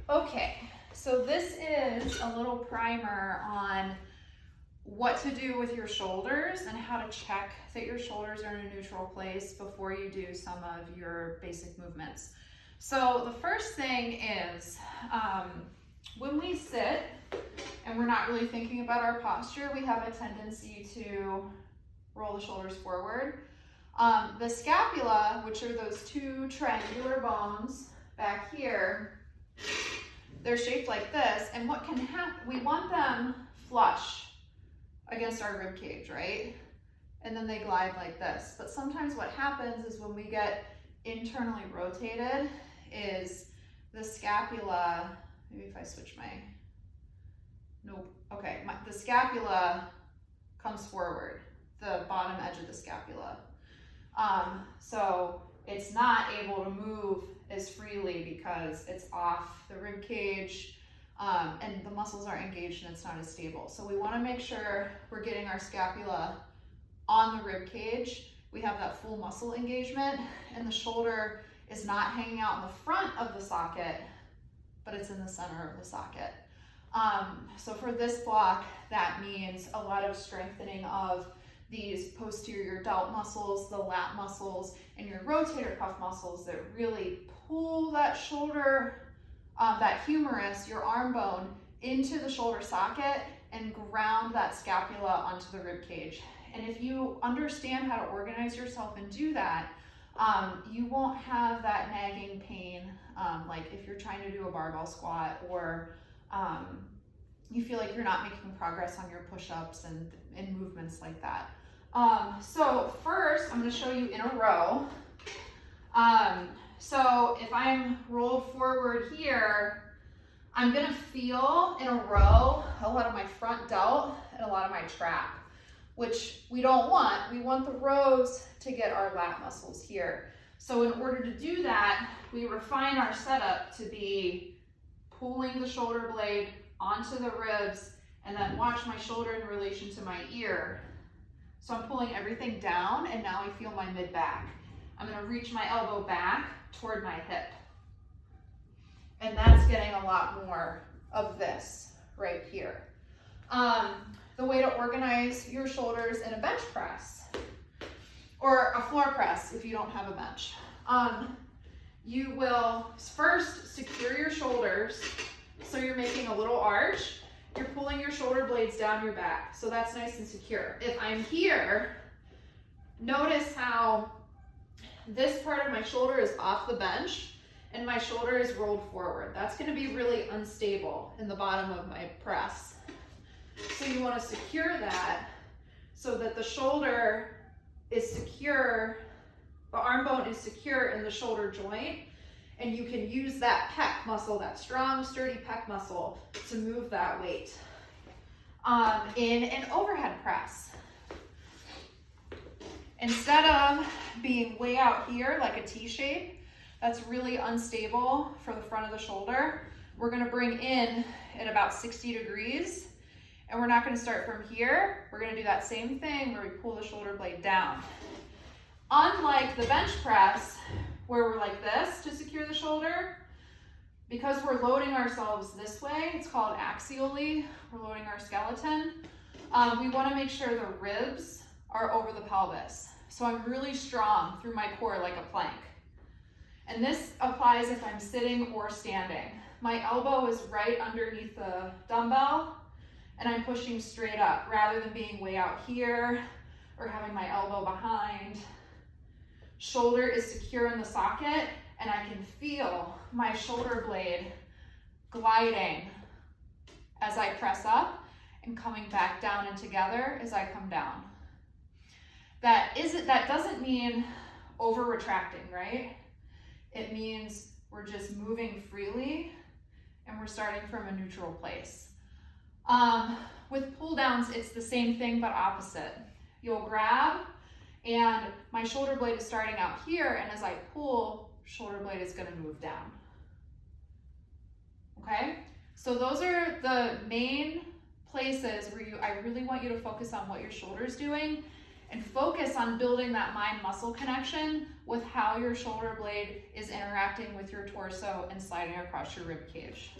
Okay, so this is a little primer on what to do with your shoulders and how to check that your shoulders are in a neutral place before you do some of your basic movements. So the first thing is when we sit and we're not really thinking about our posture, we have a tendency to roll the shoulders forward. The scapula, which are those two triangular bones back here, they're shaped like this, and what can happen, we want them flush against our rib cage, right? And then they glide like this. But sometimes what happens is when we get internally rotated is the scapula, maybe if I switch the scapula comes forward, the bottom edge of the scapula. So it's not able to move as freely because it's off the rib cage, and the muscles aren't engaged and it's not as stable. So we want to make sure we're getting our scapula on the rib cage. We have that full muscle engagement, and the shoulder is not hanging out in the front of the socket, but it's in the center of the socket. So for this block, that means a lot of strengthening of these posterior delt muscles, the lat muscles, and your rotator cuff muscles that really pull that shoulder, that humerus, your arm bone, into the shoulder socket and ground that scapula onto the rib cage. And if you understand how to organize yourself and do that, you won't have that nagging pain, like if you're trying to do a barbell squat, or you feel like you're not making progress on your push-ups and movements like that. So first, I'm going to show you in a row. So if I'm rolled forward here, I'm going to feel in a row a lot of my front delt and a lot of my trap, which we don't want. We want the rows to get our lat muscles here. So in order to do that, we refine our setup to be pulling the shoulder blade onto the ribs, and then watch my shoulder in relation to my ear. So I'm pulling everything down, and now I feel my mid-back. I'm going to reach my elbow back toward my hip. And that's getting a lot more of this right here. The way to organize your shoulders in a bench press, or a floor press if you don't have a bench. You will first secure your shoulders, so you're making a little arch. You're pulling your shoulder blades down your back, so that's nice and secure. If I'm here, notice how this part of my shoulder is off the bench and my shoulder is rolled forward. That's going to be really unstable in the bottom of my press. So you want to secure that so that the shoulder is secure, the arm bone is secure in the shoulder joint, and you can use that pec muscle, that strong, sturdy pec muscle, to move that weight. In an overhead press, instead of being way out here like a T shape, that's really unstable for the front of the shoulder, we're going to bring in at about 60 degrees, and we're not going to start from here. We're going to do that same thing where we pull the shoulder blade down. Unlike the bench press, where we're like this to secure the shoulder, because we're loading ourselves this way, it's called axially, we're loading our skeleton, we want to make sure the ribs are over the pelvis. So I'm really strong through my core like a plank. And this applies if I'm sitting or standing. My elbow is right underneath the dumbbell, and I'm pushing straight up rather than being way out here or having my elbow behind. Shoulder is secure in the socket, and I can feel my shoulder blade gliding as I press up and coming back down and together as I come down. That doesn't mean over retracting, right? It means we're just moving freely and we're starting from a neutral place. With pull downs, it's the same thing but opposite. You'll grab, and my shoulder blade is starting out here, and as I pull, shoulder blade is going to move down. Okay? So those are the main places where I really want you to focus on what your shoulder's doing, and focus on building that mind-muscle connection with how your shoulder blade is interacting with your torso and sliding across your rib cage.